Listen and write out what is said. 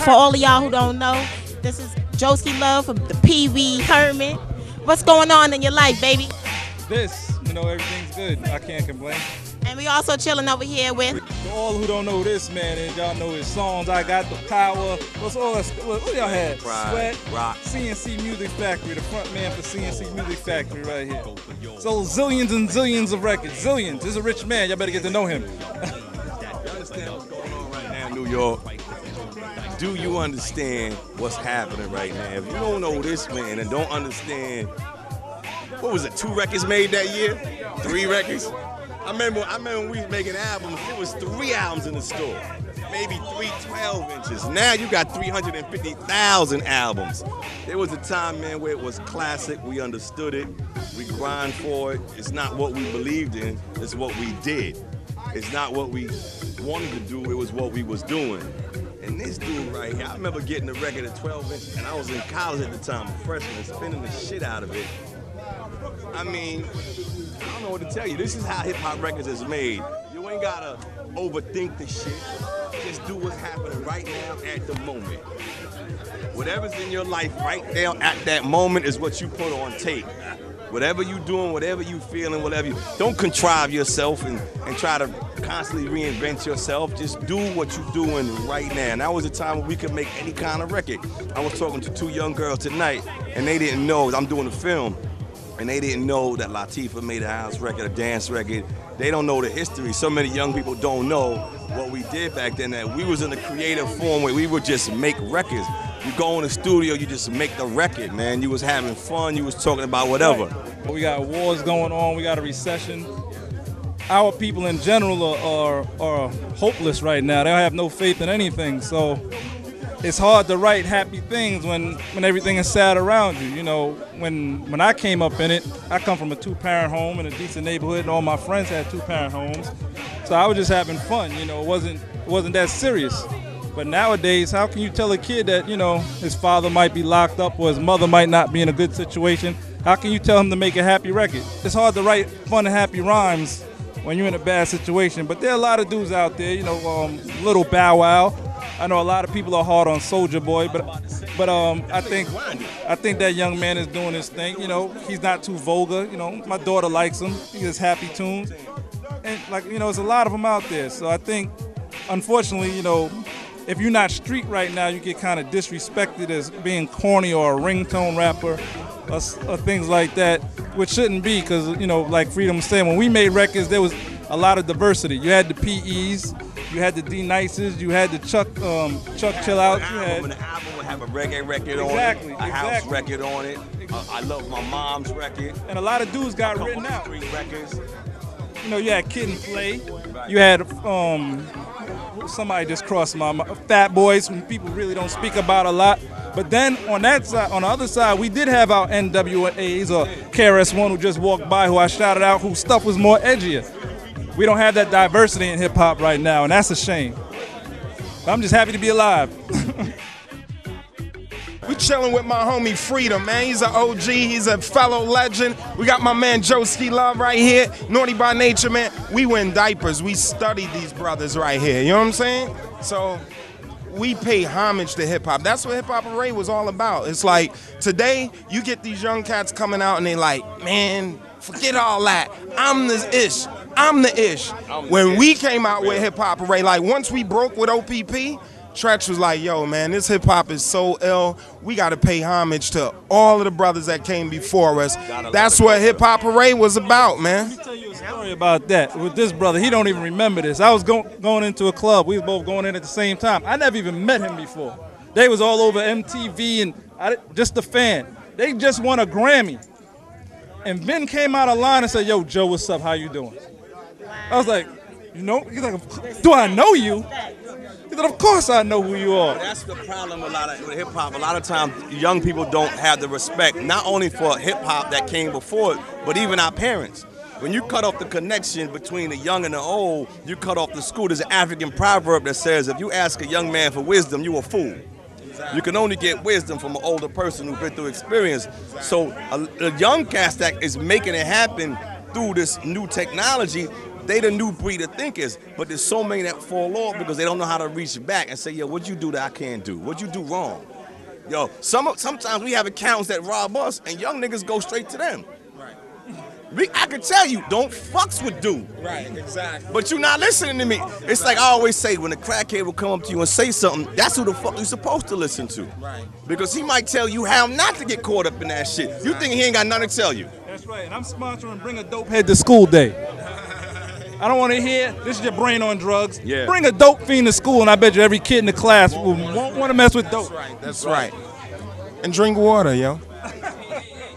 for all of y'all who don't know, this is Joski Love from the Pee Wee Herman. What's going on in your life, baby? Everything's good. I can't complain. And we also chilling over here with For all who don't know this man, and y'all know his songs, I Got the Power. What's all that? What y'all had? Pride, Sweat, Rock. CNC Music Factory, the front man for CNC Music Factory right here. Sold zillions and zillions of records. Zillions. This is a rich man. Y'all better get to know him. You understand what's going on right now in New York? Do you understand what's happening right now? If you don't know this man and don't understand, what was it, 2 records made that year? 3 records? I remember when we was making albums, there was 3 albums in the store. Maybe 3 12 inches. Now you got 350,000 albums. There was a time, man, where it was classic. We understood it. We grind for it. It's not what we believed in. It's what we did. It's not what we wanted to do. It was what we was doing. And this dude right here, I remember getting the record at 12 inches, and I was in college at the time, a freshman, and spinning the shit out of it. I mean, I don't know what to tell you. This is how hip-hop records is made. You ain't gotta overthink the shit. Just do what's happening right now at the moment. Whatever's in your life right now at that moment is what you put on tape. Whatever you doing, whatever you feeling, don't contrive yourself and try to constantly reinvent yourself. Just do what you're doing right now. And that was a time when we could make any kind of record. I was talking to 2 young girls tonight, and they didn't know, I'm doing a film, and they didn't know that Latifah made a house record, a dance record. They don't know the history. So many young people don't know what we did back then, that we was in a creative form where we would just make records. You go in the studio, you just make the record, man. You was having fun, you was talking about whatever. We got wars going on, we got a recession. Our people in general are hopeless right now. They don't have no faith in anything. So it's hard to write happy things when everything is sad around you. You know, when I came up in it, I come from a 2-parent home in a decent neighborhood, and all my friends had 2-parent homes. So I was just having fun, it wasn't that serious. But nowadays, how can you tell a kid that, his father might be locked up or his mother might not be in a good situation? How can you tell him to make a happy record? It's hard to write fun and happy rhymes when you're in a bad situation. But there are a lot of dudes out there, Little Bow Wow. I know a lot of people are hard on Soulja Boy, but I think that young man is doing his thing. He's not too vulgar. My daughter likes him. He has happy tunes, and there's a lot of them out there. So I think, unfortunately, if you're not street right now, you get kind of disrespected as being corny or a ringtone rapper or things like that, which shouldn't be, because like Freedom was saying, when we made records, there was a lot of diversity. You had the PEs. You had the D-Nices, you had the Chuck Chill Out. The album would have a reggae record on it, a house record on it. I Love My Mom's record. And a lot of dudes got written out. Street records. You had Kid and Play. You had somebody just crossed my mind. Fat Boys, who people really don't speak about a lot. But then on that side, on the other side, we did have our NWAs or KRS-One who just walked by, who I shouted out, whose stuff was more edgier. We don't have that diversity in hip-hop right now, and that's a shame. But I'm just happy to be alive. We chilling with my homie Freedom, man. He's an OG, he's a fellow legend. We got my man Joski Love right here, Naughty by Nature, man. We wear diapers, we study these brothers right here, you know what I'm saying? So we pay homage to hip-hop. That's what Hip Hop Array was all about. It's like, today, you get these young cats coming out and they like, man, forget all that. I'm the ish. When we came out with Hip Hop Array, like once we broke with OPP, Tretch was like, yo, man, this hip hop is so ill. We got to pay homage to all of the brothers that came before us. That's what Hip Hop Array was about, man. Let me tell you a story about that with this brother. He don't even remember this. I was going into a club. We was both going in at the same time. I never even met him before. They was all over MTV and just a fan. They just won a Grammy. And Vin came out of line and said, yo, Joe, what's up? How you doing? I was like, He's like, do I know you? He said, of course I know who you are. That's the problem with hip-hop. A lot of times, young people don't have the respect, not only for hip-hop that came before it, but even our parents. When you cut off the connection between the young and the old, you cut off the school. There's an African proverb that says, if you ask a young man for wisdom, you a fool. You can only get wisdom from an older person who's been through experience. So a young cast that is making it happen through this new technology, They the new breed of thinkers, but there's so many that fall off because they don't know how to reach back and say, yo, what'd you do that I can't do? What'd you do wrong? Yo, sometimes we have accounts that rob us, and young niggas go straight to them. I can tell you, don't fucks with dude. Right, exactly. But you not listening to me. It's like I always say, when a crackhead will come up to you and say something, that's who the fuck you supposed to listen to. Right. Because he might tell you how not to get caught up in that shit. You think he ain't got nothing to tell you. That's right, and I'm sponsoring Bring a Dope Head to School Day. I don't want to hear, this is your brain on drugs. Yeah. Bring a dope fiend to school, and I bet you every kid in the class won't want to mess with dope. That's right. And drink water, yo.